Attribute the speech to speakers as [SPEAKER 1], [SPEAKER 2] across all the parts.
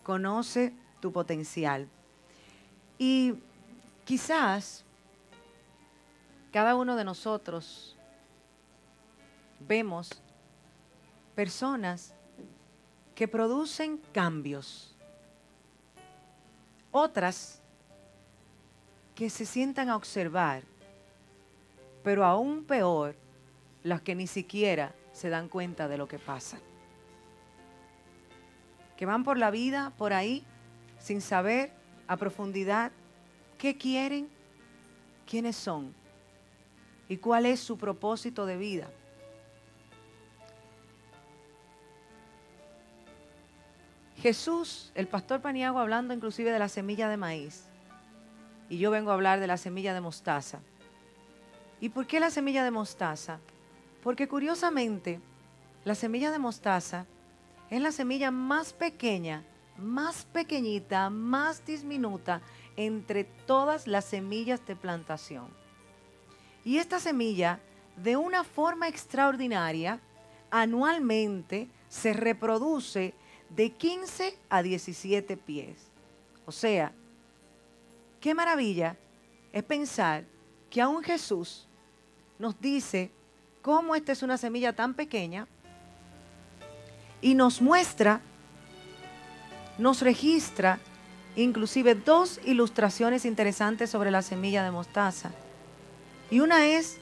[SPEAKER 1] conoce tu potencial. Y quizás cada uno de nosotros vemos personas que producen cambios, otras que se sientan a observar, pero aún peor, las que ni siquiera se dan cuenta de lo que pasa. Que van por la vida, por ahí, sin saber a profundidad qué quieren, quiénes son y cuál es su propósito de vida. Jesús, el pastor Paniagua, hablando inclusive de la semilla de maíz, y yo vengo a hablar de la semilla de mostaza. ¿Y por qué la semilla de mostaza? Porque curiosamente, la semilla de mostaza es la semilla más pequeña, más pequeñita, más diminuta entre todas las semillas de plantación. Y esta semilla, de una forma extraordinaria, anualmente se reproduce de 15 a 17 pies. O sea, qué maravilla es pensar que aún Jesús nos dice cómo esta es una semilla tan pequeña y nos muestra, nos registra inclusive dos ilustraciones interesantes sobre la semilla de mostaza. Y una es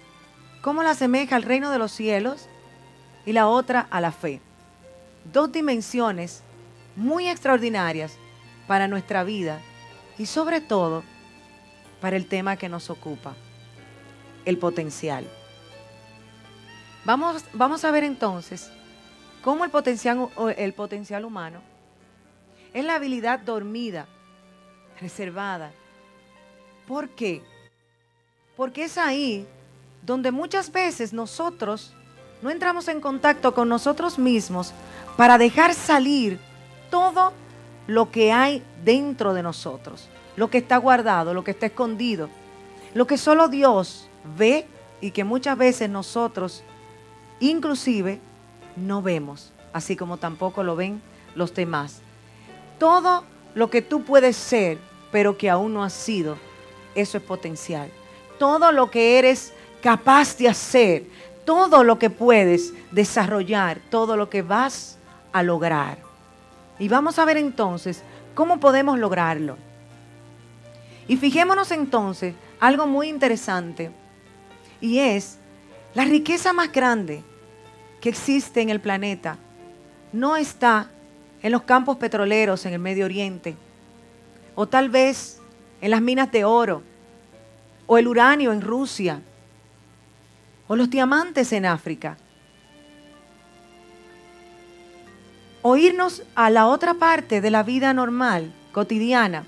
[SPEAKER 1] cómo la asemeja al reino de los cielos y la otra a la fe. Dos dimensiones muy extraordinarias para nuestra vida y sobre todo para el tema que nos ocupa, el potencial. Vamos a ver entonces cómo el potencial humano es la habilidad dormida, reservada. ¿Por qué? Porque es ahí donde muchas veces nosotros no entramos en contacto con nosotros mismos para dejar salir todo lo que hay dentro de nosotros, lo que está guardado, lo que está escondido, lo que solo Dios ve y que muchas veces nosotros inclusive no vemos, así como tampoco lo ven los demás. Todo lo que tú puedes ser, pero que aún no has sido, eso es potencial. Todo lo que eres capaz de hacer, todo lo que puedes desarrollar, todo lo que vas a lograr. Y vamos a ver entonces cómo podemos lograrlo. Y fijémonos entonces algo muy interesante, y es la riqueza más grande que existe en el planeta. No está en los campos petroleros en el Medio Oriente, o tal vez en las minas de oro, o el uranio en Rusia, o los diamantes en África. O irnos a la otra parte de la vida normal, cotidiana.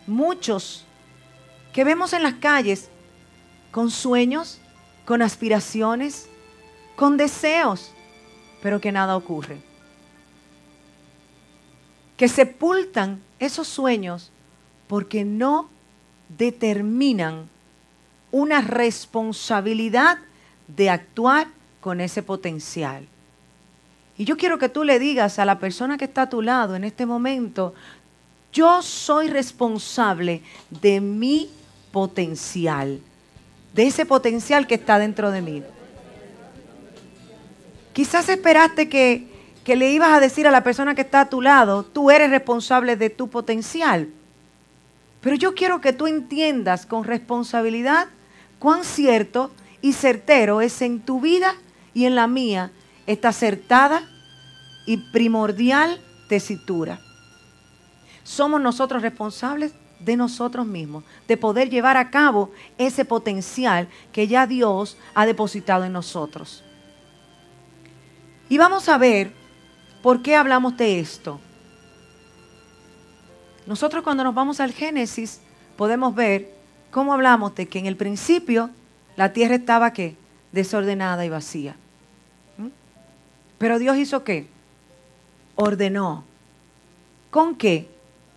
[SPEAKER 1] Muchos que vemos en las calles con sueños, con aspiraciones, con deseos, pero que nada ocurre. Que sepultan esos sueños porque no determinan una responsabilidad de actuar con ese potencial. Y yo quiero que tú le digas a la persona que está a tu lado en este momento: yo soy responsable de mi potencial, de ese potencial que está dentro de mí. Quizás esperaste que le ibas a decir a la persona que está a tu lado: tú eres responsable de tu potencial. Pero yo quiero que tú entiendas con responsabilidad cuán cierto y certero es en tu vida y en la mía esta acertada y primordial tesitura. Somos nosotros responsables de nosotros mismos, de poder llevar a cabo ese potencial que ya Dios ha depositado en nosotros. Y vamos a ver por qué hablamos de esto. Nosotros cuando nos vamos al Génesis podemos ver cómo hablamos de que en el principio la tierra estaba ¿qué? Desordenada y vacía. Pero Dios hizo ¿qué? Ordenó. ¿Con qué?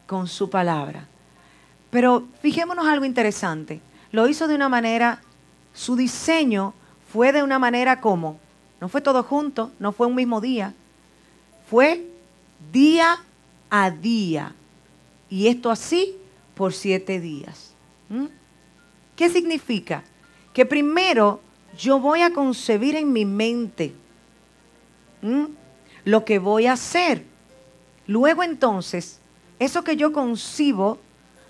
[SPEAKER 1] Con su palabra. Pero fijémonos algo interesante. Lo hizo de una manera, su diseño fue de una manera como, no fue todo junto, no fue un mismo día. Fue día a día. Y esto así por 7 días. ¿Qué significa? Que primero yo voy a concebir en mi mente lo que voy a hacer. Luego entonces, eso que yo concibo,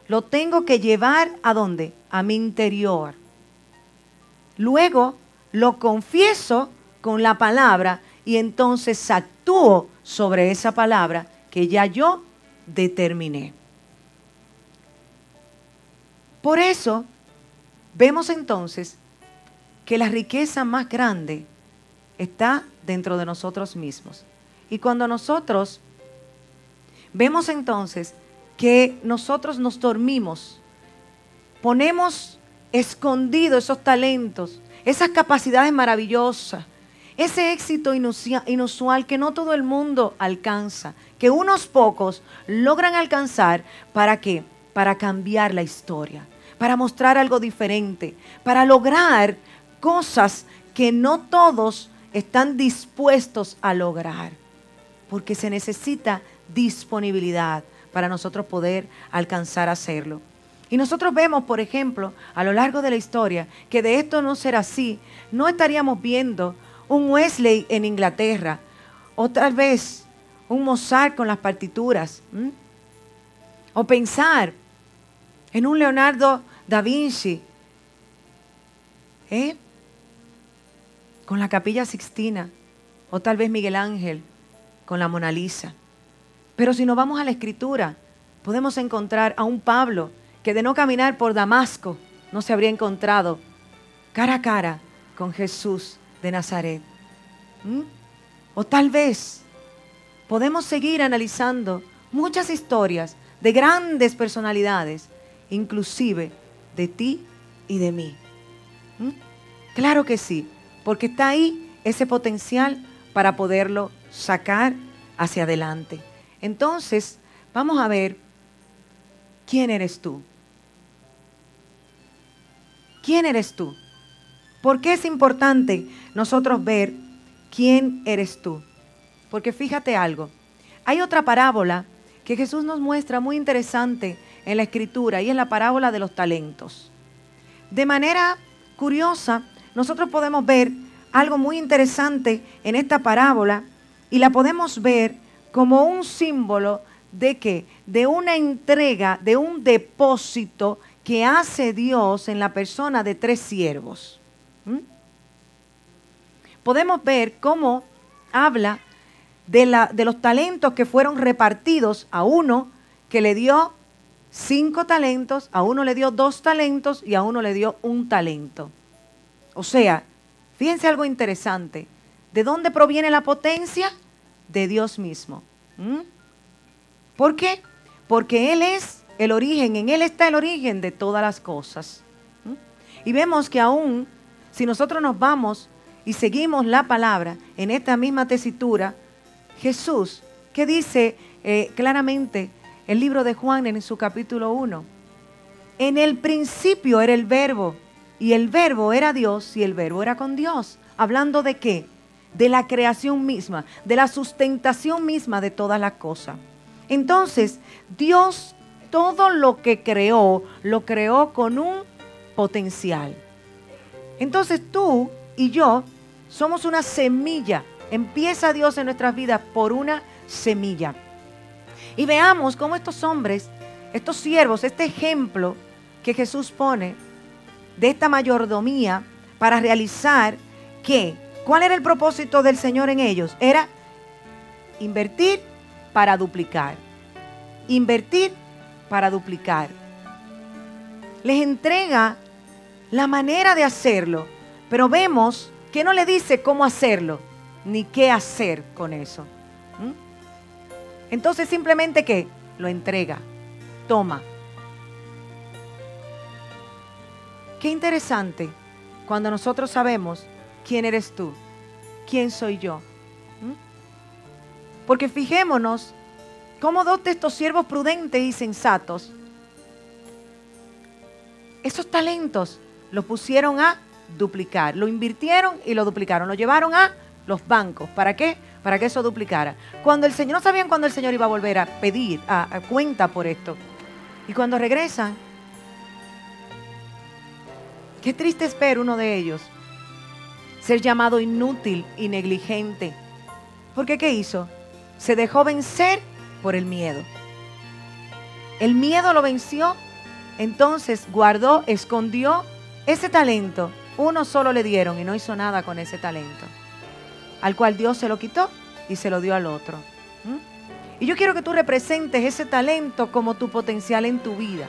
[SPEAKER 1] lo tengo que llevar ¿a dónde? A mi interior. Luego lo confieso con la palabra y entonces actúo sobre esa palabra que ya yo determiné. Por eso, vemos entonces que la riqueza más grande está dentro de nosotros mismos. Y cuando nosotros vemos entonces que nosotros nos dormimos, ponemos escondidos esos talentos, esas capacidades maravillosas, ese éxito inusual que no todo el mundo alcanza, que unos pocos logran alcanzar. ¿Para qué? Para cambiar la historia, para mostrar algo diferente, para lograr cosas que no todos están dispuestos a lograr, porque se necesita disponibilidad para nosotros poder alcanzar a hacerlo. Y nosotros vemos, por ejemplo, a lo largo de la historia, que de esto no ser así, no estaríamos viendo un Wesley en Inglaterra, o tal vez un Mozart con las partituras, o pensar en un Leonardo da Vinci, con la Capilla Sixtina, o tal vez Miguel Ángel con la Mona Lisa. Pero si nos vamos a la Escritura, podemos encontrar a un Pablo que de no caminar por Damasco no se habría encontrado cara a cara con Jesús de Nazaret. O tal vez podemos seguir analizando muchas historias de grandes personalidades, inclusive de ti y de mí. Claro que sí, porque está ahí ese potencial para poderlo sacar hacia adelante. Entonces, vamos a ver, ¿quién eres tú? ¿Quién eres tú? ¿Por qué es importante nosotros ver quién eres tú? Porque fíjate algo, hay otra parábola que Jesús nos muestra muy interesante en la Escritura y es la parábola de los talentos. De manera curiosa, nosotros podemos ver algo muy interesante en esta parábola y la podemos ver como un símbolo de ¿qué? De una entrega, de un depósito que hace Dios en la persona de 3 siervos. Podemos ver cómo habla de los talentos que fueron repartidos a uno que le dio 5 talentos, a uno le dio 2 talentos y a uno le dio 1 talento. O sea, fíjense algo interesante. ¿De dónde proviene la potencia? De Dios mismo. ¿Por qué? Porque Él es el origen, en Él está el origen de todas las cosas. Y vemos que aún si nosotros nos vamos y seguimos la palabra en esta misma tesitura, Jesús, que dice claramente el libro de Juan en su capítulo 1, en el principio era el verbo, y el verbo era Dios, y el verbo era con Dios. ¿Hablando de qué? De la creación misma, de la sustentación misma de todas las cosas. Entonces, Dios todo lo que creó, lo creó con un potencial. Entonces tú y yo somos una semilla. Empieza Dios en nuestras vidas por una semilla. Y veamos cómo estos hombres, estos siervos, este ejemplo que Jesús pone de esta mayordomía para realizar ¿qué? ¿Cuál era el propósito del Señor en ellos? Era invertir para duplicar. Invertir para duplicar. Les entrega la manera de hacerlo, pero vemos que no le dice cómo hacerlo, ni qué hacer con eso. Entonces simplemente ¿qué? Lo entrega. Toma. Qué interesante cuando nosotros sabemos quién eres tú, quién soy yo. Porque fijémonos cómo 2 de estos siervos prudentes y sensatos, esos talentos los pusieron a duplicar, lo invirtieron y lo duplicaron, lo llevaron a los bancos. ¿Para qué? Para que eso duplicara. Cuando el Señor, no sabían cuándo el Señor iba a volver a pedir a cuenta por esto. Y cuando regresan, qué triste es ver uno de ellos ser llamado inútil y negligente. ¿Porque qué hizo? Se dejó vencer por el miedo. El miedo lo venció, entonces guardó, escondió ese talento. Uno solo le dieron y no hizo nada con ese talento, al cual Dios se lo quitó y se lo dio al otro. Y yo quiero que tú representes ese talento como tu potencial en tu vida.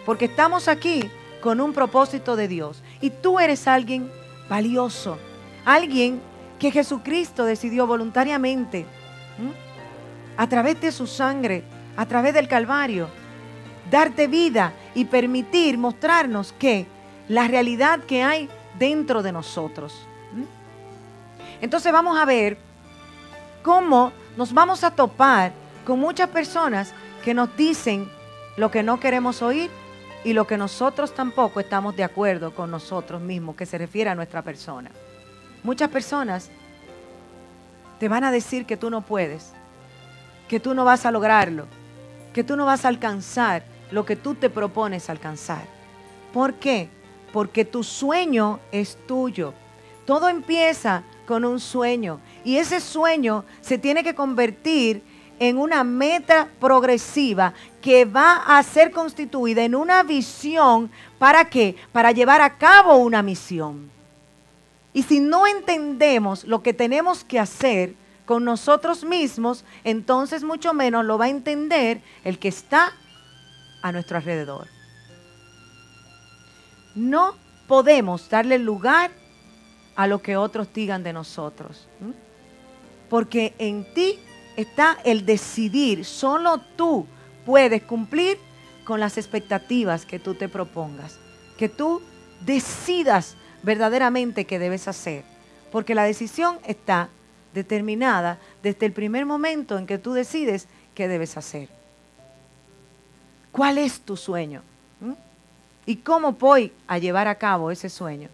[SPEAKER 1] Porque estamos aquí con un propósito de Dios. Y tú eres alguien valioso, alguien que Jesucristo decidió voluntariamente, a través de su sangre, a través del Calvario, darte vida y permitir mostrarnos que la realidad que hay dentro de nosotros. Entonces vamos a ver cómo nos vamos a topar con muchas personas que nos dicen lo que no queremos oír y lo que nosotros tampoco estamos de acuerdo con nosotros mismos, que se refiere a nuestra persona. Muchas personas te van a decir que tú no puedes, que tú no vas a lograrlo, que tú no vas a alcanzar lo que tú te propones alcanzar. ¿Por qué? Porque tu sueño es tuyo. Todo empieza con un sueño y ese sueño se tiene que convertir en una meta progresiva que va a ser constituida en una visión. ¿Para qué? Para llevar a cabo una misión. Y si no entendemos lo que tenemos que hacer con nosotros mismos, entonces mucho menos lo va a entender el que está a nuestro alrededor. No podemos darle lugar a lo que otros digan de nosotros, porque en ti está el decidir. Solo tú puedes cumplir con las expectativas que tú te propongas, que tú decidas verdaderamente qué debes hacer, porque la decisión está determinada desde el primer momento en que tú decides qué debes hacer. ¿Cuál es tu sueño? ¿Y cómo voy a llevar a cabo ese sueño?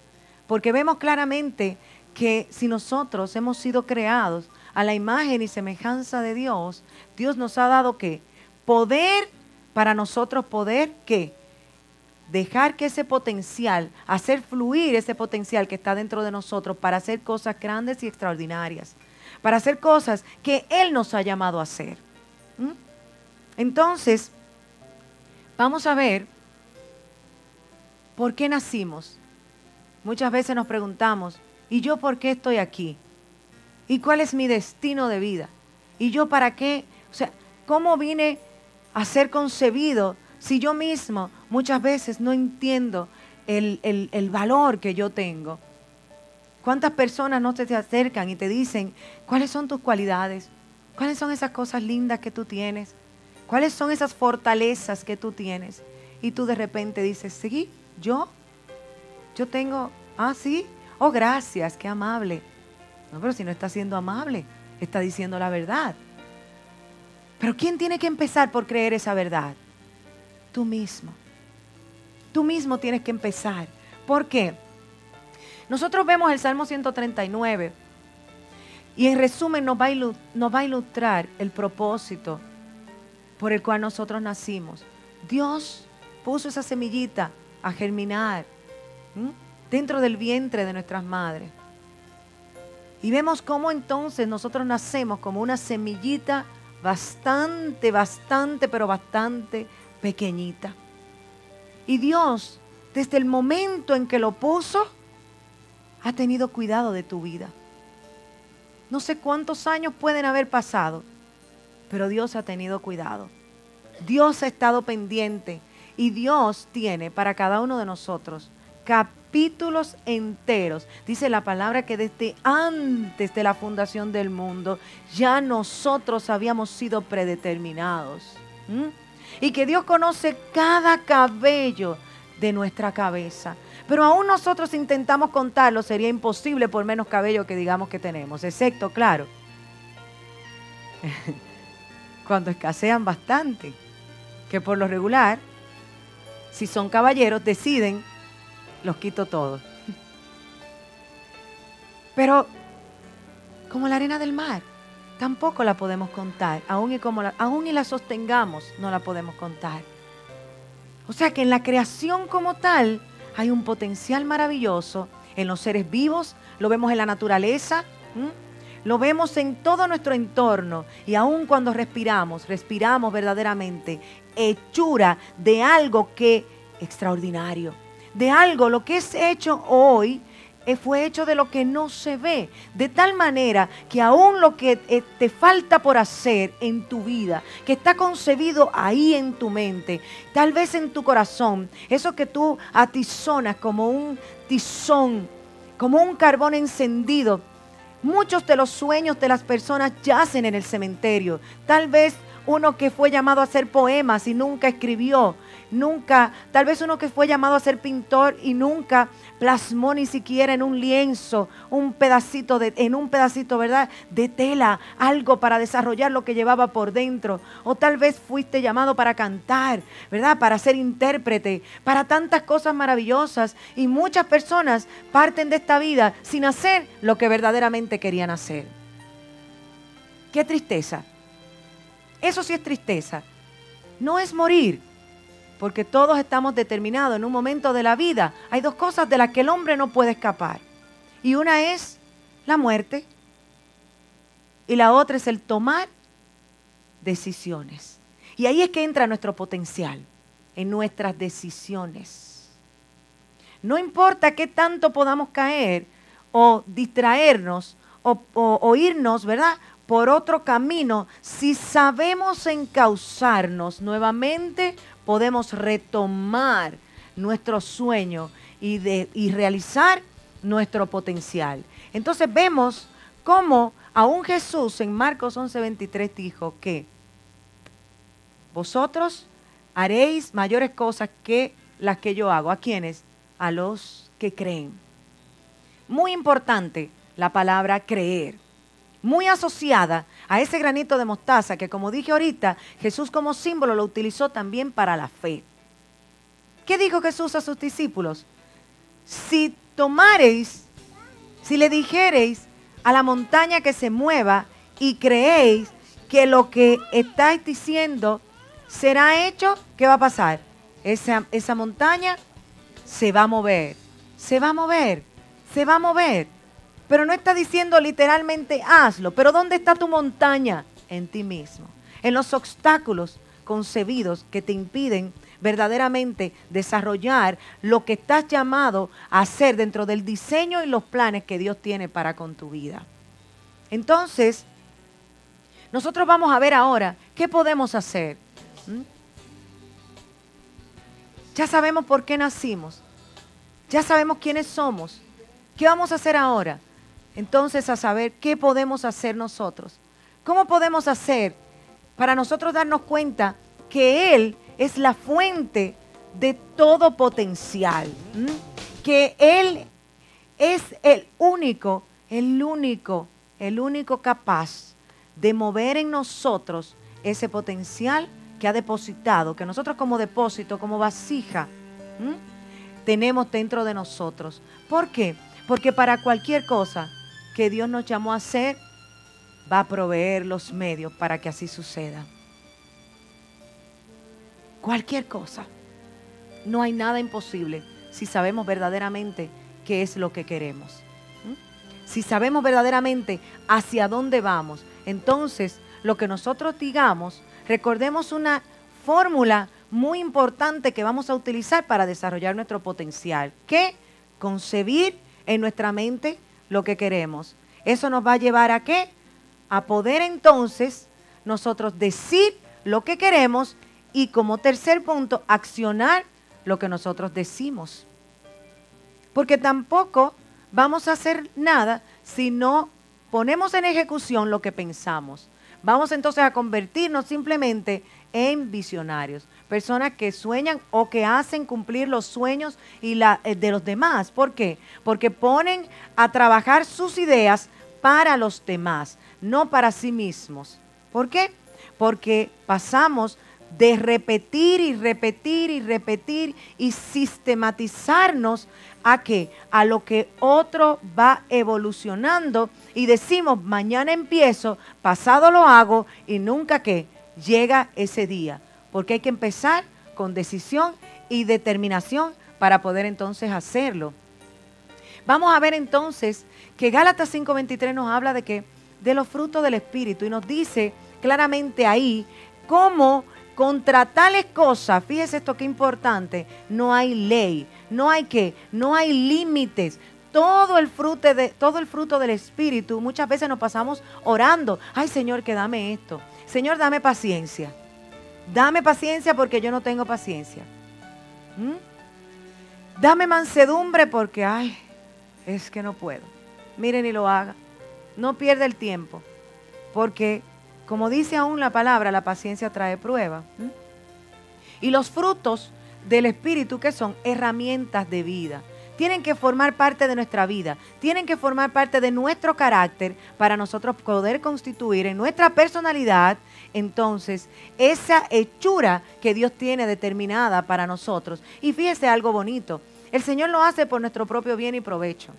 [SPEAKER 1] Porque vemos claramente que si nosotros hemos sido creados a la imagen y semejanza de Dios, Dios nos ha dado ¿qué? Poder para nosotros poder ¿qué? Dejar que ese potencial, hacer fluir ese potencial que está dentro de nosotros para hacer cosas grandes y extraordinarias, para hacer cosas que Él nos ha llamado a hacer. Entonces, vamos a ver por qué nacimos. Muchas veces nos preguntamos, ¿y yo por qué estoy aquí? ¿Y cuál es mi destino de vida? ¿Y yo para qué? O sea, ¿cómo vine a ser concebido si yo mismo muchas veces no entiendo el valor que yo tengo? ¿Cuántas personas no te acercan y te dicen, ¿cuáles son tus cualidades? ¿Cuáles son esas cosas lindas que tú tienes? ¿Cuáles son esas fortalezas que tú tienes? Y tú de repente dices, sí, yo tengo, sí, oh gracias, qué amable. No, pero si no está siendo amable, está diciendo la verdad. Pero ¿quién tiene que empezar por creer esa verdad? Tú mismo. Tú mismo tienes que empezar. ¿Por qué? Nosotros vemos el Salmo 139 y en resumen nos va a ilustrar el propósito por el cual nosotros nacimos. Dios puso esa semillita a germinar dentro del vientre de nuestras madres. Y vemos cómo entonces nosotros nacemos como una semillita bastante pequeñita. Y Dios, desde el momento en que lo puso, ha tenido cuidado de tu vida. No sé cuántos años pueden haber pasado, pero Dios ha tenido cuidado. Dios ha estado pendiente y Dios tiene para cada uno de nosotros capítulos enteros. Dice la palabra que desde antes de la fundación del mundo ya nosotros habíamos sido predeterminados. Y que Dios conoce cada cabello de nuestra cabeza. Pero aún nosotros intentamos contarlo, sería imposible por menos cabello que digamos que tenemos, excepto, claro, cuando escasean bastante, que por lo regular, si son caballeros, deciden, los quito todos. Pero como la arena del mar, tampoco la podemos contar. Aún y la sostengamos, no la podemos contar. O sea que en la creación como tal hay un potencial maravilloso en los seres vivos, lo vemos en la naturaleza, lo vemos en todo nuestro entorno, y aún cuando respiramos verdaderamente hechura de algo que extraordinario, de algo, lo que es hecho hoy, fue hecho de lo que no se ve, de tal manera que aún lo que te falta por hacer en tu vida, que está concebido ahí en tu mente, tal vez en tu corazón, eso que tú atizonas como un tizón, como un carbón encendido. Muchos de los sueños de las personas yacen en el cementerio. Tal vez uno que fue llamado a hacer poemas y nunca escribió, tal vez uno que fue llamado a ser pintor y nunca plasmó ni siquiera en un lienzo, en un pedacito, ¿verdad?, de tela, algo para desarrollar lo que llevaba por dentro. O tal vez fuiste llamado para cantar, ¿verdad?, para ser intérprete, para tantas cosas maravillosas. Y muchas personas parten de esta vida sin hacer lo que verdaderamente querían hacer. ¡Qué tristeza! Eso sí es tristeza. No es morir, porque todos estamos determinados en un momento de la vida. Hay dos cosas de las que el hombre no puede escapar. Y una es la muerte. Y la otra es el tomar decisiones. Y ahí es que entra nuestro potencial, en nuestras decisiones. No importa qué tanto podamos caer o distraernos o irnos, ¿verdad?, por otro camino, si sabemos encauzarnos nuevamente, podemos retomar nuestro sueño y realizar nuestro potencial. Entonces vemos cómo aún Jesús en Marcos 11:23 dijo que vosotros haréis mayores cosas que las que yo hago. ¿A quiénes? A los que creen. Muy importante la palabra creer. Muy asociada a ese granito de mostaza que, como dije ahorita, Jesús como símbolo lo utilizó también para la fe. ¿Qué dijo Jesús a sus discípulos? Si le dijereis a la montaña que se mueva y creéis que lo que estáis diciendo será hecho, ¿qué va a pasar? Esa montaña se va a mover, se va a mover, se va a mover. Pero no está diciendo literalmente hazlo. Pero ¿dónde está tu montaña? En ti mismo. En los obstáculos concebidos que te impiden verdaderamente desarrollar lo que estás llamado a hacer dentro del diseño y los planes que Dios tiene para con tu vida. Entonces, nosotros vamos a ver ahora qué podemos hacer. Ya sabemos por qué nacimos. Ya sabemos quiénes somos. ¿Qué vamos a hacer ahora? Entonces, a saber qué podemos hacer nosotros. ¿Cómo podemos hacer para nosotros darnos cuenta que Él es la fuente de todo potencial? Que Él es el único capaz de mover en nosotros ese potencial que ha depositado, que nosotros como depósito, como vasija, tenemos dentro de nosotros. ¿Por qué? Porque para cualquier cosa que Dios nos llamó a hacer, va a proveer los medios para que así suceda. Cualquier cosa. No hay nada imposible si sabemos verdaderamente qué es lo que queremos. Si sabemos verdaderamente hacia dónde vamos, entonces lo que nosotros digamos, recordemos una fórmula muy importante que vamos a utilizar para desarrollar nuestro potencial, que concebir en nuestra mente lo que queremos. Eso nos va a llevar ¿a qué? A poder entonces nosotros decir lo que queremos y, como tercer punto, accionar lo que nosotros decimos. Porque tampoco vamos a hacer nada si no ponemos en ejecución lo que pensamos. Vamos entonces a convertirnos simplemente en visionarios, personas que sueñan o que hacen cumplir los sueños de los demás. ¿Por qué? Porque ponen a trabajar sus ideas para los demás, no para sí mismos. ¿Por qué? Porque pasamos de repetir y repetir y repetir y sistematizarnos a qué, a lo que otro va evolucionando y decimos mañana empiezo, pasado lo hago y nunca que llega ese día, porque hay que empezar con decisión y determinación para poder entonces hacerlo. Vamos a ver entonces que Gálatas 5:23 nos habla de que de los frutos del Espíritu y nos dice claramente ahí cómo contra tales cosas, fíjese esto que importante, no hay ley, no hay qué, no hay límites. Todo el fruto del Espíritu, muchas veces nos pasamos orando, ay Señor, que dame esto, Señor, dame paciencia porque yo no tengo paciencia. Dame mansedumbre porque, ay, es que no puedo. Miren y lo haga. No pierda el tiempo. Porque, como dice aún la palabra, la paciencia trae prueba. Y los frutos del Espíritu, que son herramientas de vida, tienen que formar parte de nuestra vida, tienen que formar parte de nuestro carácter para nosotros poder constituir en nuestra personalidad, entonces, esa hechura que Dios tiene determinada para nosotros. Y fíjese algo bonito, el Señor lo hace por nuestro propio bien y provecho,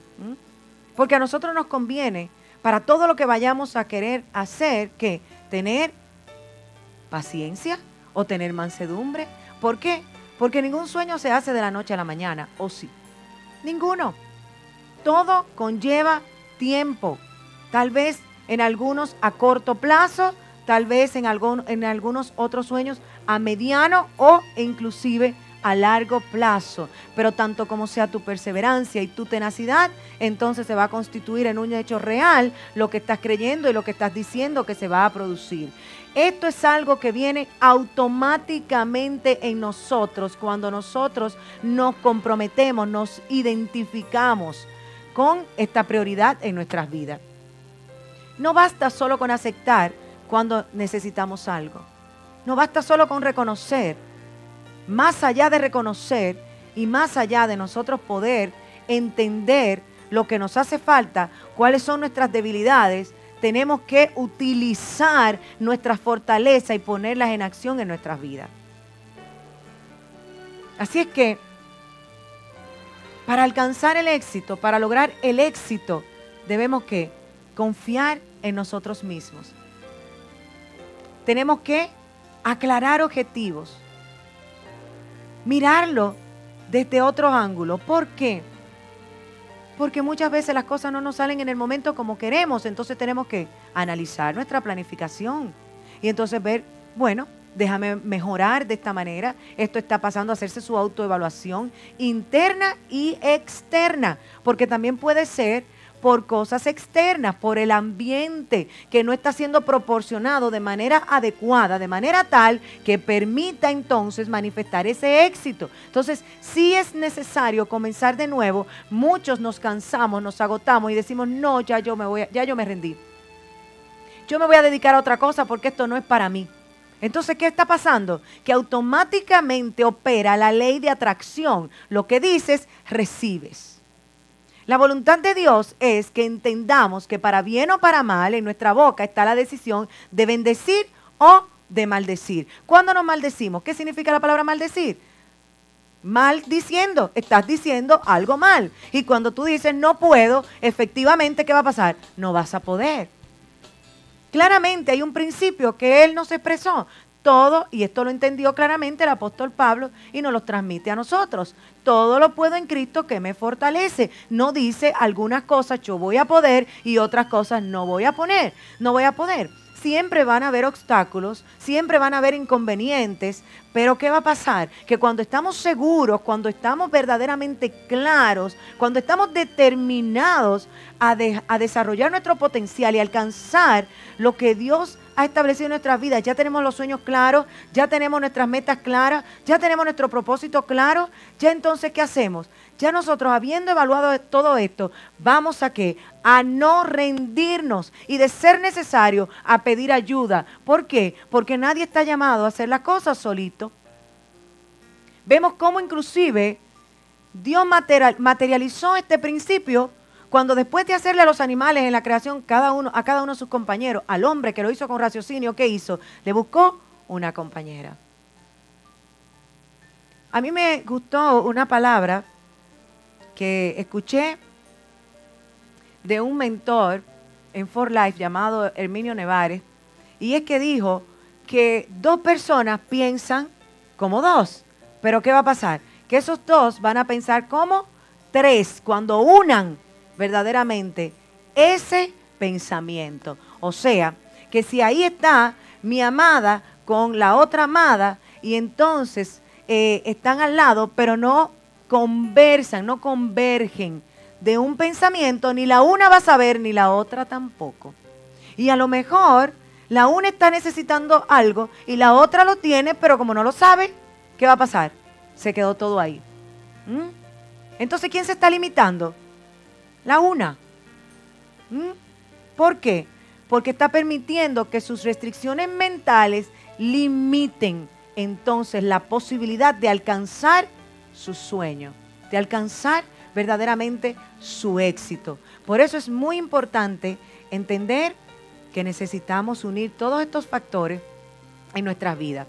[SPEAKER 1] porque a nosotros nos conviene, para todo lo que vayamos a querer hacer, que tener paciencia o tener mansedumbre. ¿Por qué? Porque ningún sueño se hace de la noche a la mañana, ¿o sí? Ninguno. Todo conlleva tiempo. Tal vez en algunos a corto plazo, tal vez en algunos otros sueños a mediano o inclusive a largo plazo. Pero tanto como sea tu perseverancia y tu tenacidad, entonces se va a constituir en un hecho real lo que estás creyendo y lo que estás diciendo que se va a producir. Esto es algo que viene automáticamente en nosotros cuando nosotros nos comprometemos, nos identificamos con esta prioridad en nuestras vidas. No basta solo con aceptar cuando necesitamos algo. No basta solo con reconocer. Más allá de reconocer y más allá de nosotros poder entender lo que nos hace falta, cuáles son nuestras debilidades, tenemos que utilizar nuestras fortalezas y ponerlas en acción en nuestras vidas. Así es que, para alcanzar el éxito, para lograr el éxito, debemos que confiar en nosotros mismos. Tenemos que aclarar objetivos, mirarlo desde otro ángulo. ¿Por qué? Porque muchas veces las cosas no nos salen en el momento como queremos, entonces tenemos que analizar nuestra planificación y entonces ver, bueno, déjame mejorar de esta manera, esto está pasando, hacerse su autoevaluación interna y externa, porque también puede ser por cosas externas, por el ambiente que no está siendo proporcionado de manera adecuada, de manera tal que permita entonces manifestar ese éxito. Entonces, sí es necesario comenzar de nuevo. Muchos nos cansamos, nos agotamos y decimos, no, ya yo me rendí. Yo me voy a dedicar a otra cosa porque esto no es para mí. Entonces, ¿qué está pasando? Que automáticamente opera la ley de atracción. Lo que dices, recibes. La voluntad de Dios es que entendamos que para bien o para mal en nuestra boca está la decisión de bendecir o de maldecir. ¿Cuándo nos maldecimos? ¿Qué significa la palabra maldecir? Maldiciendo, estás diciendo algo mal. Y cuando tú dices no puedo, efectivamente, ¿qué va a pasar? No vas a poder. Claramente hay un principio que él nos expresó. Todo, y esto lo entendió claramente el apóstol Pablo y nos lo transmite a nosotros. Todo lo puedo en Cristo que me fortalece. No dice algunas cosas yo voy a poder y otras cosas no voy a poder. Siempre van a haber obstáculos, siempre van a haber inconvenientes, pero ¿qué va a pasar? Que cuando estamos seguros, cuando estamos verdaderamente claros, cuando estamos determinados a desarrollar nuestro potencial y alcanzar lo que Dios ha establecido en nuestras vidas, ya tenemos los sueños claros, ya tenemos nuestras metas claras, ya tenemos nuestro propósito claro, ya entonces ¿qué hacemos? Ya nosotros, habiendo evaluado todo esto, vamos a ¿qué? A no rendirnos y de ser necesario a pedir ayuda. ¿Por qué? Porque nadie está llamado a hacer las cosas solito. Vemos cómo inclusive Dios materializó este principio cuando después de hacerle a los animales en la creación a cada uno de sus compañeros, al hombre que lo hizo con raciocinio, ¿qué hizo? Le buscó una compañera. A mí me gustó una palabra que escuché de un mentor en For Life llamado Herminio Nevares, y es que dijo que dos personas piensan como dos, pero ¿qué va a pasar? Que esos dos van a pensar como tres cuando unan verdaderamente ese pensamiento. O sea, que si ahí está mi amada con la otra amada y entonces están al lado, pero no conversan, no convergen de un pensamiento, ni la una va a saber ni la otra tampoco. Y a lo mejor la una está necesitando algo y la otra lo tiene, pero como no lo sabe, ¿qué va a pasar? Se quedó todo ahí. ¿Mm? Entonces, ¿quién se está limitando? La una. ¿Mm? ¿Por qué? Porque está permitiendo que sus restricciones mentales limiten entonces la posibilidad de alcanzar su sueño, de alcanzar verdaderamente su éxito. Por eso es muy importante entender que necesitamos unir todos estos factores en nuestras vidas.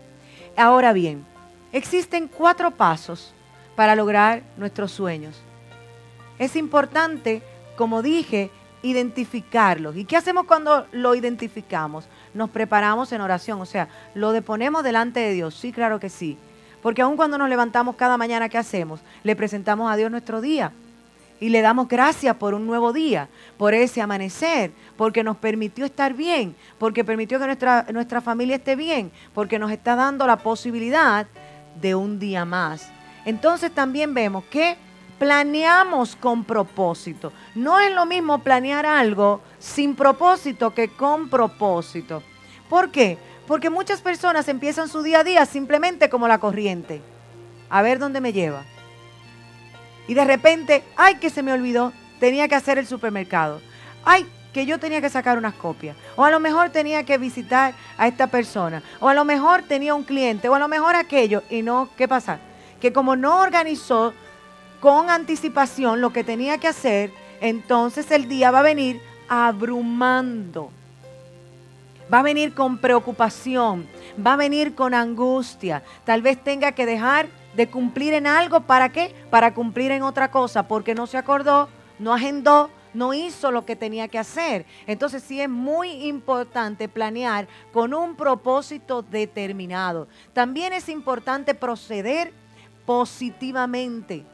[SPEAKER 1] Ahora bien, existen 4 pasos para lograr nuestros sueños. Es importante, como dije, identificarlos. ¿Y qué hacemos cuando lo identificamos? Nos preparamos en oración, o sea, lo deponemos delante de Dios. Sí, claro que sí. Porque aun cuando nos levantamos cada mañana, ¿qué hacemos? Le presentamos a Dios nuestro día y le damos gracias por un nuevo día, por ese amanecer, porque nos permitió estar bien, porque permitió que nuestra familia esté bien, porque nos está dando la posibilidad de un día más. Entonces también vemos que planeamos con propósito. No es lo mismo planear algo sin propósito que con propósito. ¿Por qué? Porque muchas personas empiezan su día a día simplemente como la corriente. A ver dónde me lleva. Y de repente, ay, que se me olvidó, tenía que hacer el supermercado. Ay, que yo tenía que sacar unas copias. O a lo mejor tenía que visitar a esta persona. O a lo mejor tenía un cliente. O a lo mejor aquello. Y no, ¿qué pasa? Que como no organizó con anticipación lo que tenía que hacer, entonces el día va a venir abrumando. Va a venir con preocupación, va a venir con angustia. Tal vez tenga que dejar de cumplir en algo. ¿Para qué? Para cumplir en otra cosa, porque no se acordó, no agendó, no hizo lo que tenía que hacer. Entonces sí es muy importante planear con un propósito determinado. También es importante proceder positivamente.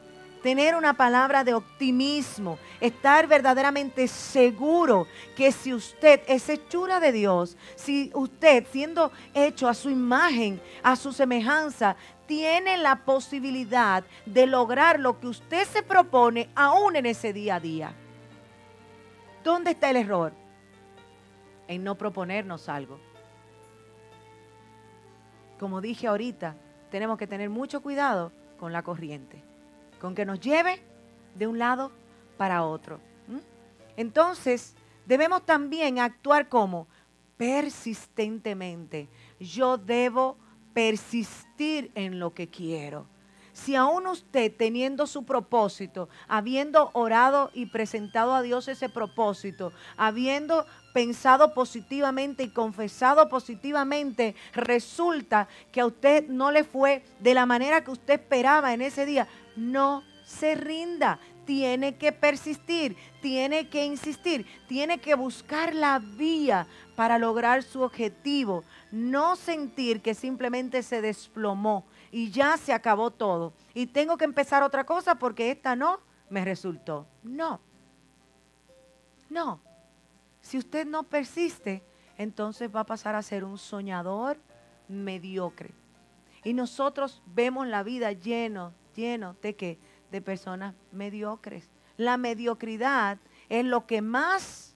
[SPEAKER 1] Tener una palabra de optimismo, estar verdaderamente seguro que si usted es hechura de Dios, si usted siendo hecho a su imagen, a su semejanza, tiene la posibilidad de lograr lo que usted se propone aún en ese día a día. ¿Dónde está el error? En no proponernos algo. Como dije ahorita, tenemos que tener mucho cuidado con la corriente, con que nos lleve de un lado para otro. Entonces, debemos también actuar como persistentemente. Yo debo persistir en lo que quiero. Si aún usted teniendo su propósito, habiendo orado y presentado a Dios ese propósito, habiendo pensado positivamente y confesado positivamente, resulta que a usted no le fue de la manera que usted esperaba en ese día, no se rinda. Tiene que persistir, tiene que insistir, tiene que buscar la vía para lograr su objetivo. No sentir que simplemente se desplomó y ya se acabó todo. Y tengo que empezar otra cosa porque esta no me resultó. No. No. Si usted no persiste, entonces va a pasar a ser un soñador mediocre. Y nosotros vemos la vida lleno ¿de qué? De personas mediocres. La mediocridad es lo que más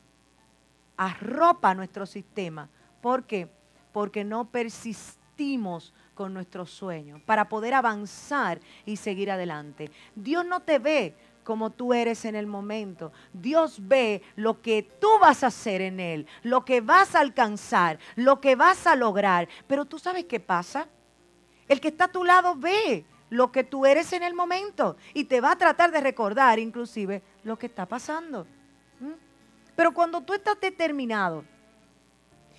[SPEAKER 1] arropa nuestro sistema. ¿Por qué? Porque no persistimos con nuestros sueños para poder avanzar y seguir adelante. Dios no te ve como tú eres en el momento. Dios ve lo que tú vas a hacer en Él, lo que vas a alcanzar, lo que vas a lograr. Pero ¿tú sabes qué pasa? El que está a tu lado ve lo que tú eres en el momento y te va a tratar de recordar inclusive lo que está pasando. Pero cuando tú estás determinado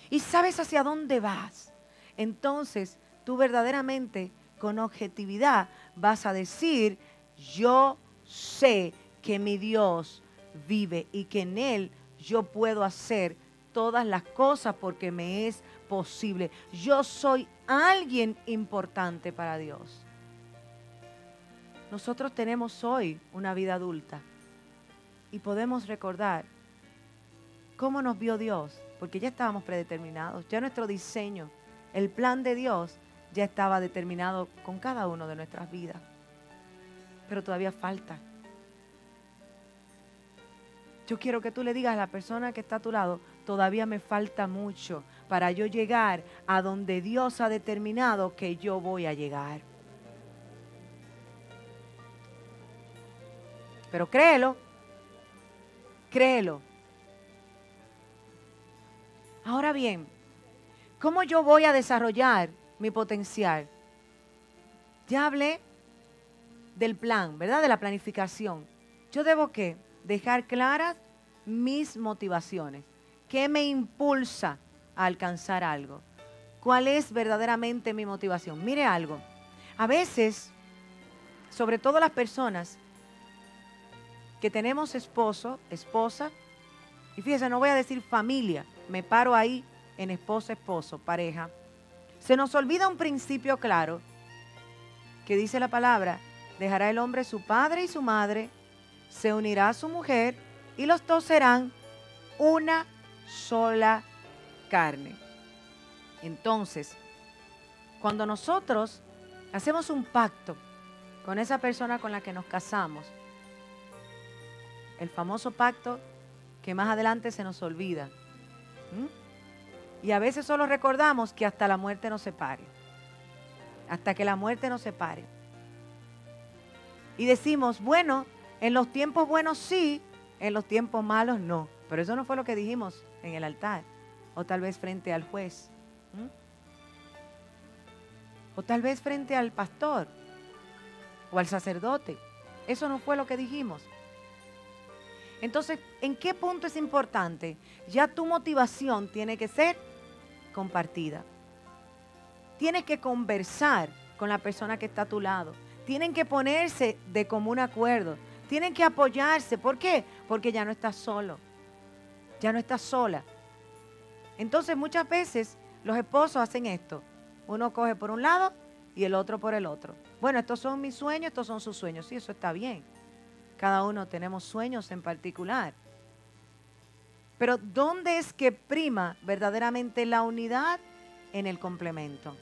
[SPEAKER 1] y sabes hacia dónde vas, entonces tú verdaderamente con objetividad vas a decir, yo sé que mi Dios vive y que en Él yo puedo hacer todas las cosas porque me es posible. Yo soy alguien importante para Dios. Nosotros tenemos hoy una vida adulta y podemos recordar cómo nos vio Dios, porque ya estábamos predeterminados, ya nuestro diseño, el plan de Dios ya estaba determinado con cada uno de nuestras vidas. Pero todavía falta. Yo quiero que tú le digas a la persona que está a tu lado, todavía me falta mucho para yo llegar a donde Dios ha determinado que yo voy a llegar. Pero créelo, créelo. Ahora bien, ¿cómo yo voy a desarrollar mi potencial? Ya hablé del plan, ¿verdad? De la planificación. Yo debo ¿qué? Dejar claras mis motivaciones. ¿Qué me impulsa a alcanzar algo? ¿Cuál es verdaderamente mi motivación? Mire algo. A veces, sobre todo las personas que tenemos esposo, esposa, y fíjese, no voy a decir familia, me paro ahí en esposa, esposo, pareja. Se nos olvida un principio claro que dice la palabra, dejará el hombre su padre y su madre, se unirá a su mujer y los dos serán una sola carne. Entonces, cuando nosotros hacemos un pacto con esa persona con la que nos casamos, el famoso pacto que más adelante se nos olvida. Y a veces solo recordamos que hasta la muerte nos separe. Hasta que la muerte nos separe. Y decimos, bueno, en los tiempos buenos sí, en los tiempos malos no. Pero eso no fue lo que dijimos en el altar. O tal vez frente al juez. O tal vez frente al pastor. O al sacerdote. Eso no fue lo que dijimos. Entonces, ¿en qué punto es importante? Ya tu motivación tiene que ser compartida. Tienes que conversar con la persona que está a tu lado. Tienen que ponerse de común acuerdo. Tienen que apoyarse. ¿Por qué? Porque ya no estás solo. Ya no estás sola. Entonces, muchas veces los esposos hacen esto. Uno coge por un lado y el otro por el otro. Bueno, estos son mis sueños, estos son sus sueños. Sí, eso está bien. Cada uno tenemos sueños en particular. Pero ¿dónde es que prima verdaderamente la unidad? En el complemento,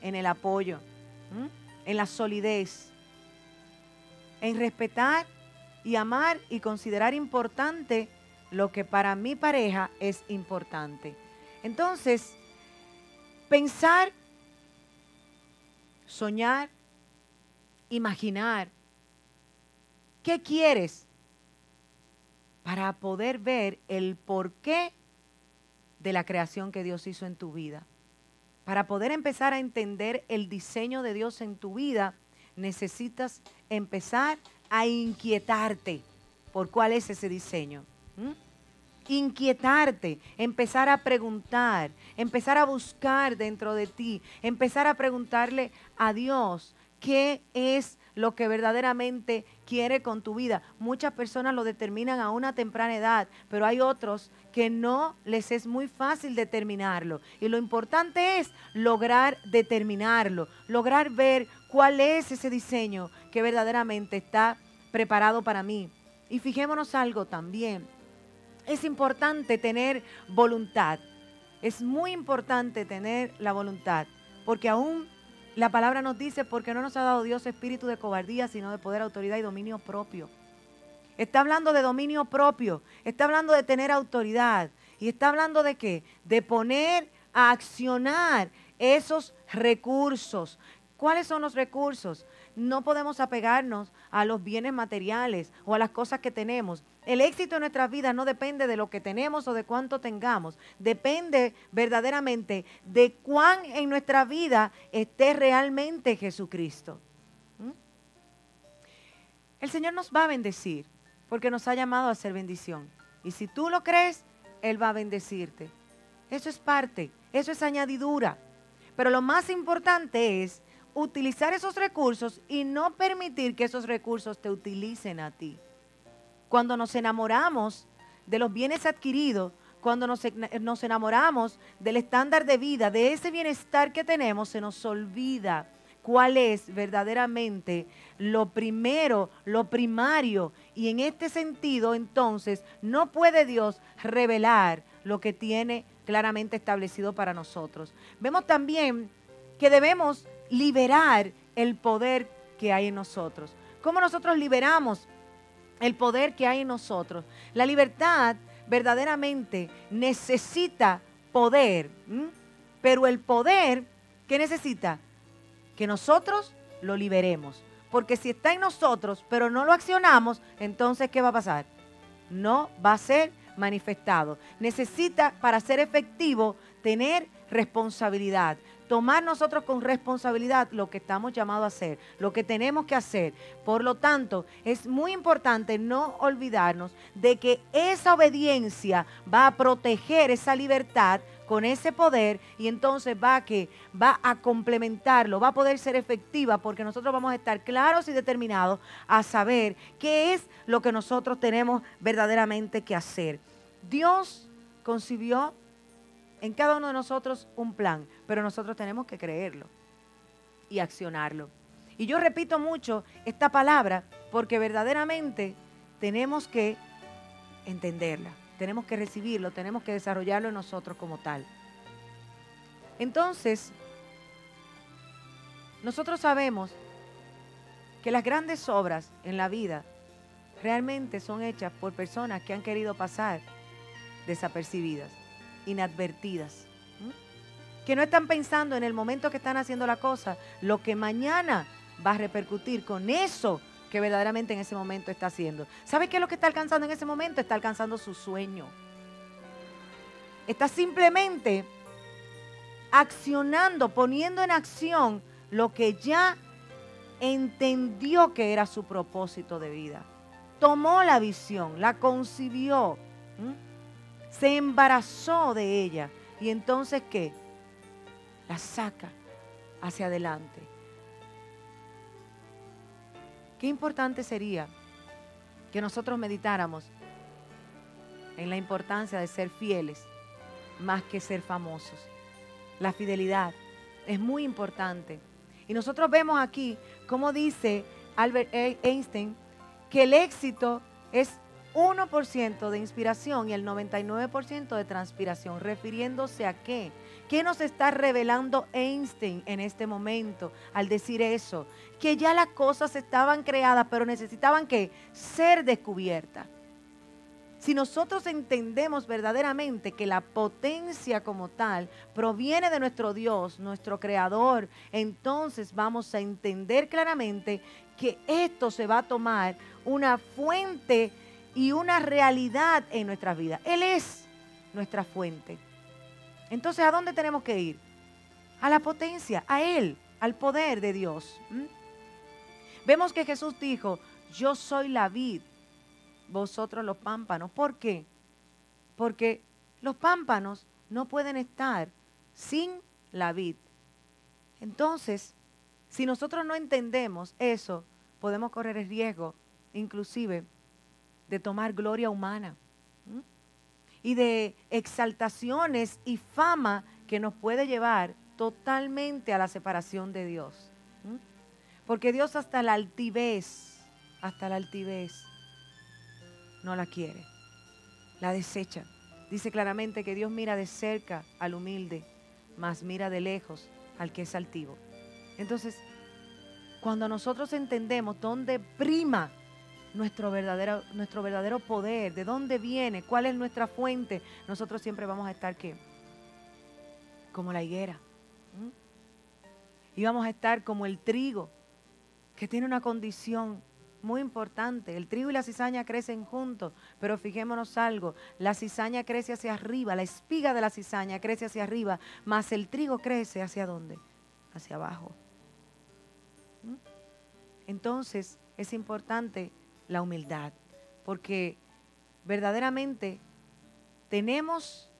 [SPEAKER 1] en el apoyo, en la solidez, en respetar y amar y considerar importante lo que para mi pareja es importante. Entonces, pensar, soñar, imaginar, ¿qué quieres? Para poder ver el porqué de la creación que Dios hizo en tu vida. Para poder empezar a entender el diseño de Dios en tu vida, necesitas empezar a inquietarte por cuál es ese diseño. Inquietarte, empezar a preguntar, empezar a buscar dentro de ti, empezar a preguntarle a Dios qué es lo que verdaderamente quiere con tu vida. Muchas personas lo determinan a una temprana edad, pero hay otros que no les es muy fácil determinarlo. Y lo importante es lograr determinarlo, lograr ver cuál es ese diseño que verdaderamente está preparado para mí. Y fijémonos algo también. Es importante tener voluntad. Es muy importante tener la voluntad, porque aún la palabra nos dice, porque no nos ha dado Dios espíritu de cobardía, sino de poder, autoridad y dominio propio. Está hablando de dominio propio, está hablando de tener autoridad. ¿Y está hablando de qué? De poner a accionar esos recursos. ¿Cuáles son los recursos? No podemos apegarnos a los bienes materiales o a las cosas que tenemos. El éxito en nuestras vidas no depende de lo que tenemos o de cuánto tengamos. Depende verdaderamente de cuán en nuestra vida esté realmente Jesucristo. El Señor nos va a bendecir porque nos ha llamado a hacer bendición. Y si tú lo crees, Él va a bendecirte. Eso es parte, eso es añadidura. Pero lo más importante es utilizar esos recursos y no permitir que esos recursos te utilicen a ti. Cuando nos enamoramos de los bienes adquiridos, cuando nos enamoramos del estándar de vida, de ese bienestar que tenemos, se nos olvida cuál es verdaderamente lo primero, lo primario. Y en este sentido, entonces, no puede Dios revelar lo que tiene claramente establecido para nosotros. Vemos también que debemos liberar el poder que hay en nosotros. ¿Cómo nosotros liberamos el poder que hay en nosotros? La libertad verdaderamente necesita poder, pero el poder, ¿qué necesita? Que nosotros lo liberemos. Porque si está en nosotros, pero no lo accionamos, entonces ¿qué va a pasar? No va a ser manifestado. Necesita, para ser efectivo, tener responsabilidad. Tomar nosotros con responsabilidad lo que estamos llamados a hacer, lo que tenemos que hacer. Por lo tanto, es muy importante no olvidarnos de que esa obediencia va a proteger esa libertad con ese poder, y entonces va a complementarlo, va a poder ser efectiva, porque nosotros vamos a estar claros y determinados a saber qué es lo que nosotros tenemos verdaderamente que hacer. Dios concibió en cada uno de nosotros un plan, pero nosotros tenemos que creerlo y accionarlo. Y yo repito mucho esta palabra porque verdaderamente tenemos que entenderla, tenemos que recibirlo, tenemos que desarrollarlo en nosotros como tal. Entonces, nosotros sabemos que las grandes obras en la vida realmente son hechas por personas que han querido pasar desapercibidas, inadvertidas, que no están pensando en el momento que están haciendo la cosa, lo que mañana va a repercutir con eso que verdaderamente en ese momento está haciendo. ¿Sabe qué es lo que está alcanzando en ese momento? Está alcanzando su sueño. Está simplemente accionando, poniendo en acción lo que ya entendió que era su propósito de vida. Tomó la visión, la concibió, se embarazó de ella, y entonces ¿qué? La saca hacia adelante. Qué importante sería que nosotros meditáramos en la importancia de ser fieles más que ser famosos. La fidelidad es muy importante. Y nosotros vemos aquí, como dice Albert Einstein, que el éxito es 1% de inspiración y el 99% de transpiración. ¿Refiriéndose a qué? ¿Qué nos está revelando Einstein en este momento al decir eso? Que ya las cosas estaban creadas, pero necesitaban ¿qué? Ser descubiertas. Si nosotros entendemos verdaderamente que la potencia como tal proviene de nuestro Dios, nuestro Creador, entonces vamos a entender claramente que esto se va a tomar una fuente y una realidad en nuestras vidas. Él es nuestra fuente. Entonces, ¿a dónde tenemos que ir? A la potencia, a Él, al poder de Dios. Vemos que Jesús dijo, yo soy la vid, vosotros los pámpanos. ¿Por qué? Porque los pámpanos no pueden estar sin la vid. Entonces, si nosotros no entendemos eso, podemos correr el riesgo, inclusive, de tomar gloria humana y de exaltaciones y fama que nos puede llevar totalmente a la separación de Dios. Porque Dios hasta la altivez no la quiere, la desecha. Dice claramente que Dios mira de cerca al humilde, mas mira de lejos al que es altivo. Entonces, cuando nosotros entendemos dónde prima nuestro verdadero poder, de dónde viene, cuál es nuestra fuente, nosotros siempre vamos a estar ¿qué? Como la higuera. Y vamos a estar como el trigo, que tiene una condición muy importante. El trigo y la cizaña crecen juntos, pero fijémonos algo, la cizaña crece hacia arriba, la espiga de la cizaña crece hacia arriba, mas el trigo crece ¿hacia dónde? Hacia abajo. Entonces es importante la humildad, porque verdaderamente tenemos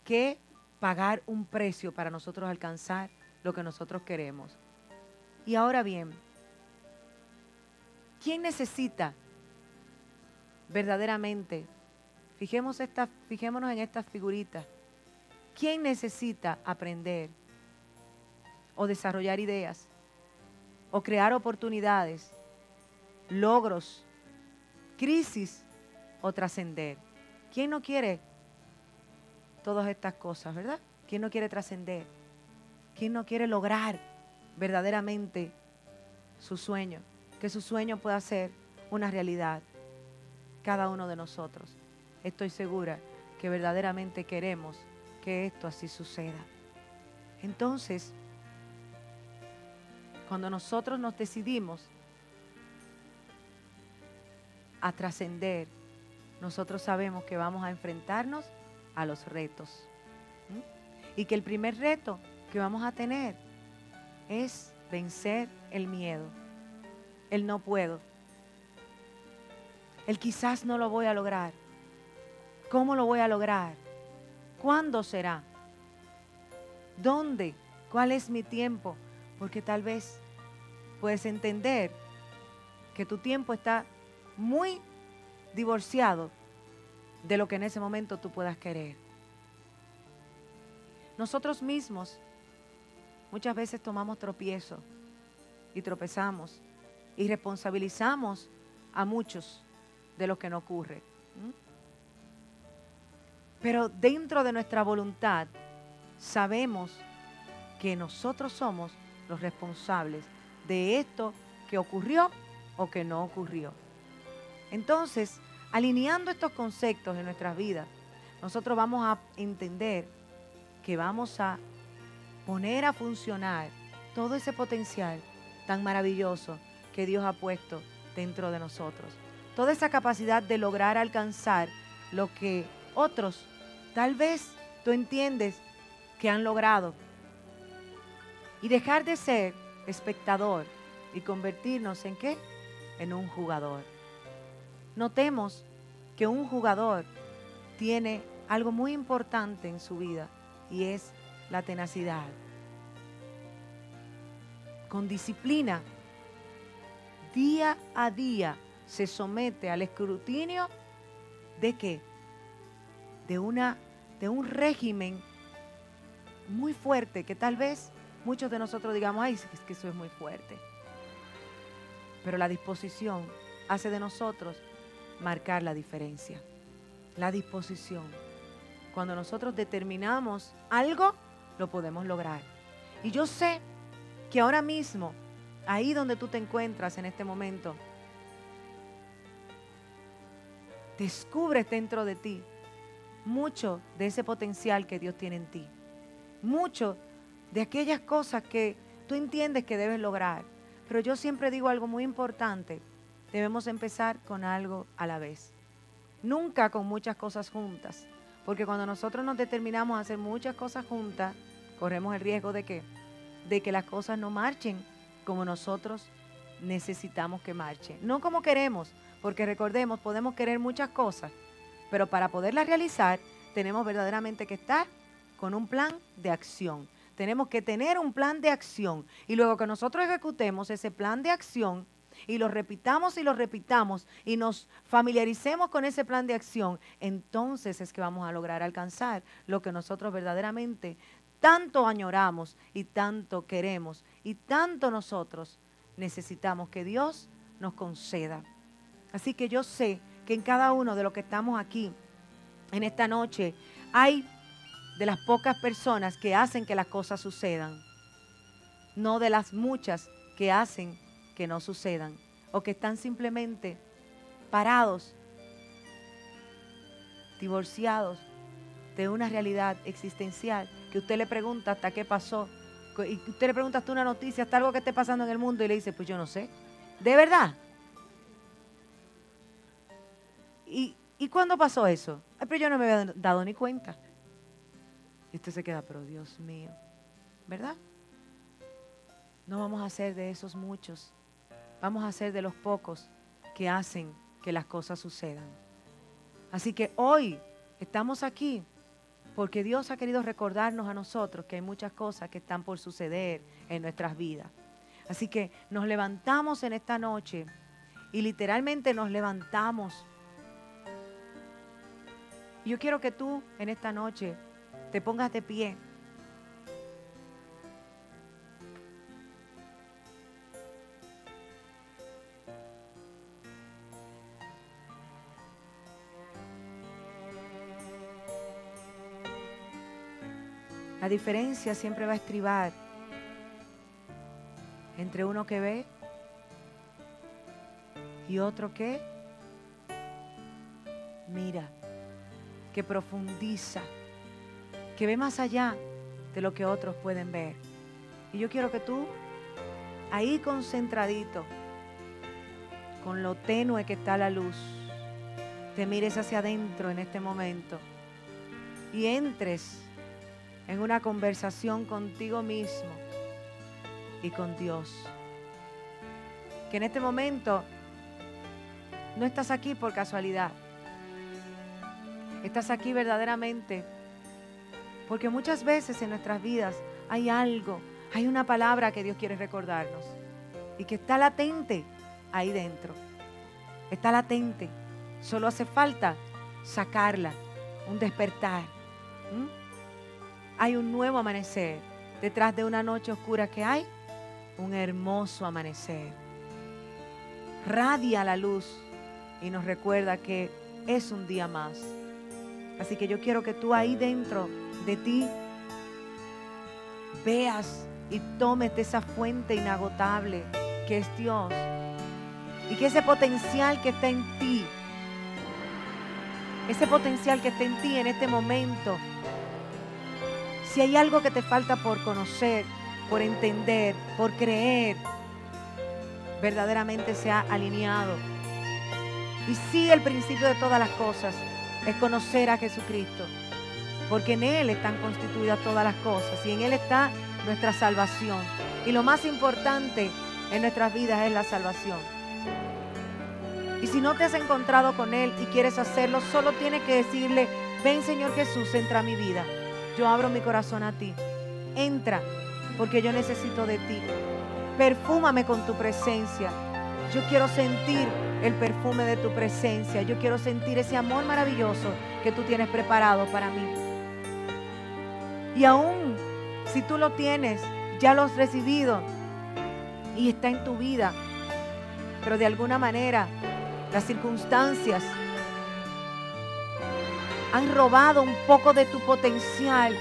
[SPEAKER 1] que pagar un precio para nosotros alcanzar lo que nosotros queremos. Y ahora bien, ¿quién necesita verdaderamente? Fijémonos en estas figuritas. ¿Quién necesita aprender o desarrollar ideas o crear oportunidades, logros, crisis o trascender? ¿Quién no quiere todas estas cosas, verdad? ¿Quién no quiere trascender? ¿Quién no quiere lograr verdaderamente su sueño? Que su sueño pueda ser una realidad. Cada uno de nosotros. Estoy segura que verdaderamente queremos que esto así suceda. Entonces, cuando nosotros nos decidimos a trascender, nosotros sabemos que vamos a enfrentarnos a los retos. Y que el primer reto que vamos a tener es vencer el miedo, el no puedo, el quizás no lo voy a lograr. ¿Cómo lo voy a lograr? ¿Cuándo será? ¿Dónde? ¿Cuál es mi tiempo? Porque tal vez puedes entender que tu tiempo está muy divorciado de lo que en ese momento tú puedas querer. Nosotros mismos muchas veces tomamos tropiezo y tropezamos y responsabilizamos a muchos de lo que no ocurre. Pero dentro de nuestra voluntad sabemos que nosotros somos los responsables de esto que ocurrió o que no ocurrió. Entonces, alineando estos conceptos en nuestras vidas, nosotros vamos a entender que vamos a poner a funcionar todo ese potencial tan maravilloso que Dios ha puesto dentro de nosotros. Toda esa capacidad de lograr alcanzar lo que otros tal vez tú entiendes que han logrado. Y dejar de ser espectador y convertirnos ¿en qué? En un jugador. Notemos que un jugador tiene algo muy importante en su vida y es la tenacidad. Con disciplina, día a día se somete al escrutinio ¿de qué? De un régimen muy fuerte que tal vez muchos de nosotros digamos, ay, es que eso es muy fuerte. Pero la disposición hace de nosotros marcar la diferencia. La disposición. Cuando nosotros determinamos algo, lo podemos lograr. Y yo sé que ahora mismo, ahí donde tú te encuentras en este momento, descubres dentro de ti mucho de ese potencial que Dios tiene en ti. Mucho de aquellas cosas que tú entiendes que debes lograr. Pero yo siempre digo algo muy importante. Debemos empezar con algo a la vez. Nunca con muchas cosas juntas. Porque cuando nosotros nos determinamos a hacer muchas cosas juntas, corremos el riesgo de ¿qué? De que las cosas no marchen como nosotros necesitamos que marchen. No como queremos, porque recordemos, podemos querer muchas cosas, pero para poderlas realizar tenemos verdaderamente que estar con un plan de acción. Tenemos que tener un plan de acción y luego que nosotros ejecutemos ese plan de acción y lo repitamos y nos familiaricemos con ese plan de acción, entonces es que vamos a lograr alcanzar lo que nosotros verdaderamente tanto añoramos y tanto queremos y tanto nosotros necesitamos que Dios nos conceda. Así que yo sé que en cada uno de los que estamos aquí en esta noche hay de las pocas personas que hacen que las cosas sucedan, no de las muchas que hacen que no sucedan o que están simplemente parados, divorciados de una realidad existencial que usted le pregunta hasta qué pasó y usted le pregunta hasta una noticia, hasta algo que esté pasando en el mundo y le dice, pues yo no sé, ¿de verdad? ¿Y cuándo pasó eso? Ay, pero yo no me había dado ni cuenta. Y usted se queda, pero Dios mío, ¿verdad? No vamos a ser de esos muchos. Vamos a ser de los pocos que hacen que las cosas sucedan. Así que hoy estamos aquí porque Dios ha querido recordarnos a nosotros que hay muchas cosas que están por suceder en nuestras vidas. Así que nos levantamos en esta noche y literalmente nos levantamos. Yo quiero que tú en esta noche te pongas de pie. La diferencia siempre va a estribar entre uno que ve y otro que mira, que profundiza, que ve más allá de lo que otros pueden ver. Y yo quiero que tú, ahí concentradito, con lo tenue que está la luz, te mires hacia adentro en este momento y entres en una conversación contigo mismo y con Dios. Que en este momento no estás aquí por casualidad. Estás aquí verdaderamente porque muchas veces en nuestras vidas hay algo, hay una palabra que Dios quiere recordarnos y que está latente ahí dentro. Está latente. Solo hace falta sacarla, un despertar. Hay un nuevo amanecer. Detrás de una noche oscura que hay, un hermoso amanecer. Radia la luz y nos recuerda que es un día más. Así que yo quiero que tú ahí dentro de ti veas y tomes de esa fuente inagotable que es Dios. Y que ese potencial que está en ti, ese potencial que está en ti en este momento, si hay algo que te falta por conocer, por entender, por creer, verdaderamente se ha alineado. Y sí, el principio de todas las cosas es conocer a Jesucristo, porque en Él están constituidas todas las cosas y en Él está nuestra salvación. Y lo más importante en nuestras vidas es la salvación. Y si no te has encontrado con Él y quieres hacerlo, solo tienes que decirle: ven, Señor Jesús, entra a mi vida. Yo abro mi corazón a ti. Entra, porque yo necesito de ti. Perfúmame con tu presencia. Yo quiero sentir el perfume de tu presencia. Yo quiero sentir ese amor maravilloso que tú tienes preparado para mí. Y aún si tú lo tienes, ya lo has recibido y está en tu vida, pero de alguna manera las circunstancias han robado un poco de tu potencial.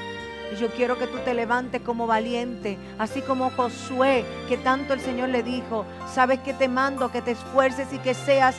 [SPEAKER 1] Y yo quiero que tú te levantes como valiente, así como Josué, que tanto el Señor le dijo: sabes que te mando que te esfuerces y que seas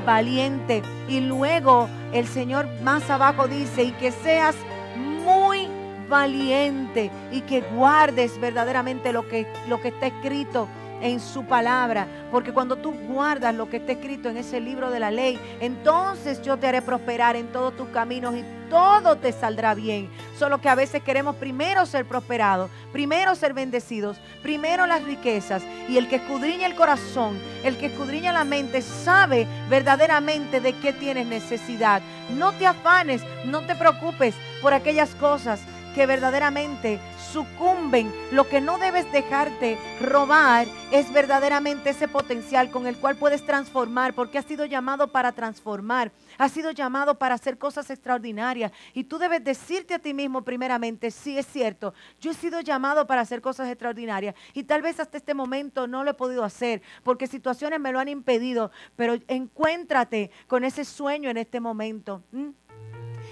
[SPEAKER 1] valiente. Y luego el Señor más abajo dice: y que seas muy valiente y que guardes verdaderamente lo que está escrito en su palabra, porque cuando tú guardas lo que está escrito en ese libro de la ley, entonces yo te haré prosperar en todos tus caminos y todo te saldrá bien. Solo que a veces queremos primero ser prosperados, primero ser bendecidos, primero las riquezas, y el que escudriña el corazón, el que escudriña la mente, sabe verdaderamente de qué tienes necesidad. No te afanes, no te preocupes por aquellas cosas que verdaderamente sucumben. Lo que no debes dejarte robar es verdaderamente ese potencial con el cual puedes transformar, porque has sido llamado para transformar, has sido llamado para hacer cosas extraordinarias, y tú debes decirte a ti mismo primeramente: sí, es cierto, yo he sido llamado para hacer cosas extraordinarias y tal vez hasta este momento no lo he podido hacer porque situaciones me lo han impedido, pero encuéntrate con ese sueño en este momento.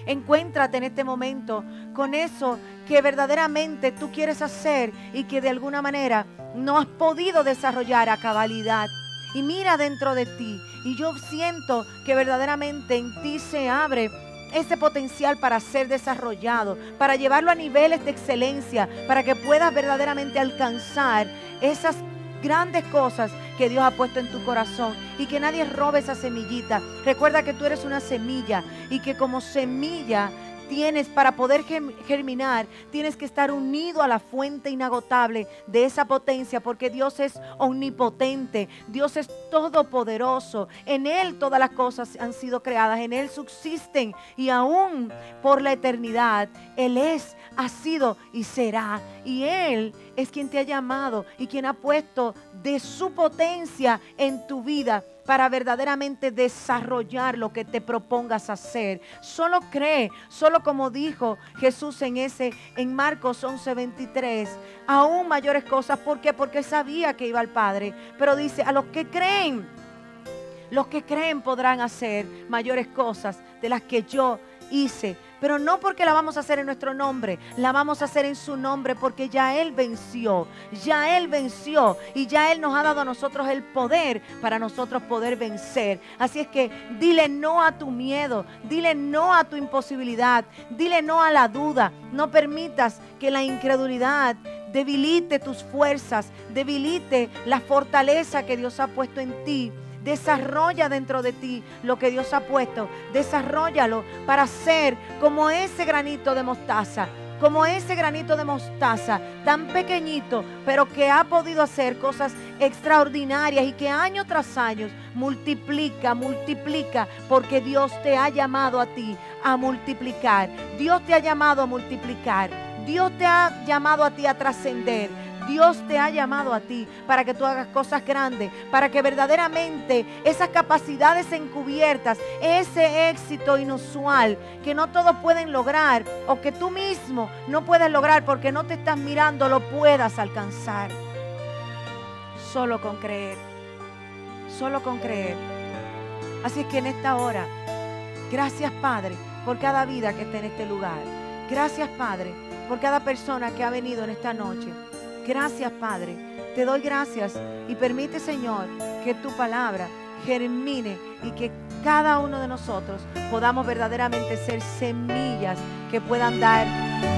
[SPEAKER 1] Encuéntrate en este momento con eso que verdaderamente tú quieres hacer y que de alguna manera no has podido desarrollar a cabalidad. Y mira dentro de ti, y yo siento que verdaderamente en ti se abre ese potencial para ser desarrollado, para llevarlo a niveles de excelencia, para que puedas verdaderamente alcanzar esas grandes cosas que Dios ha puesto en tu corazón, y que nadie robe esa semillita. Recuerda que tú eres una semilla y que como semilla tienes, para poder germinar, tienes que estar unido a la fuente inagotable de esa potencia, porque Dios es omnipotente, Dios es todopoderoso. En Él todas las cosas han sido creadas, en Él subsisten y aún por la eternidad Él es, ha sido y será. Y Él es quien te ha llamado y quien ha puesto de su potencia en tu vida para verdaderamente desarrollar lo que te propongas hacer. Solo cree, solo como dijo Jesús en Marcos 11:23, aún mayores cosas. ¿Por qué? Porque sabía que iba al Padre. Pero dice, a los que creen podrán hacer mayores cosas de las que yo hice. Pero no porque la vamos a hacer en nuestro nombre, la vamos a hacer en su nombre, porque ya Él venció y ya Él nos ha dado a nosotros el poder para nosotros poder vencer. Así es que dile no a tu miedo, dile no a tu imposibilidad, dile no a la duda. No permitas que la incredulidad debilite tus fuerzas, debilite la fortaleza que Dios ha puesto en ti. Desarrolla dentro de ti lo que Dios ha puesto. Desarróllalo para ser como ese granito de mostaza. Como ese granito de mostaza tan pequeñito, pero que ha podido hacer cosas extraordinarias y que año tras año multiplica, porque Dios te ha llamado a ti a multiplicar. Dios te ha llamado a multiplicar. Dios te ha llamado a ti a trascender. Dios te ha llamado a ti para que tú hagas cosas grandes, para que verdaderamente esas capacidades encubiertas, ese éxito inusual que no todos pueden lograr o que tú mismo no puedes lograr porque no te estás mirando, lo puedas alcanzar. Solo con creer, solo con creer. Así es que en esta hora, gracias Padre por cada vida que está en este lugar. Gracias Padre por cada persona que ha venido en esta noche. Gracias, Padre. Te doy gracias y permite, Señor, que tu palabra germine y que cada uno de nosotros podamos verdaderamente ser semillas que puedan dar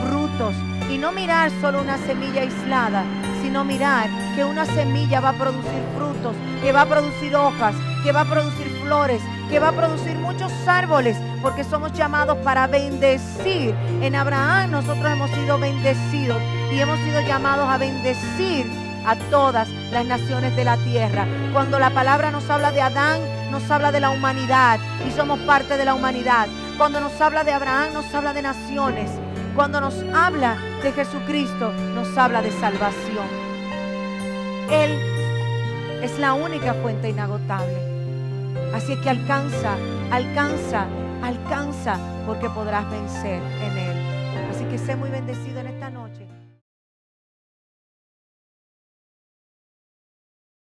[SPEAKER 1] frutos. Y no mirar solo una semilla aislada, sino mirar que una semilla va a producir frutos, que va a producir hojas, que va a producir flores, que va a producir muchos árboles, porque somos llamados para bendecir. En Abraham nosotros hemos sido bendecidos y hemos sido llamados a bendecir a todas las naciones de la tierra. Cuando la palabra nos habla de Adán, nos habla de la humanidad y somos parte de la humanidad. Cuando nos habla de Abraham, nos habla de naciones. Cuando nos habla de Jesucristo, nos habla de salvación. Él es la única fuente inagotable. Así es que alcanza, porque podrás vencer en Él. Así que sé muy bendecido en esta noche.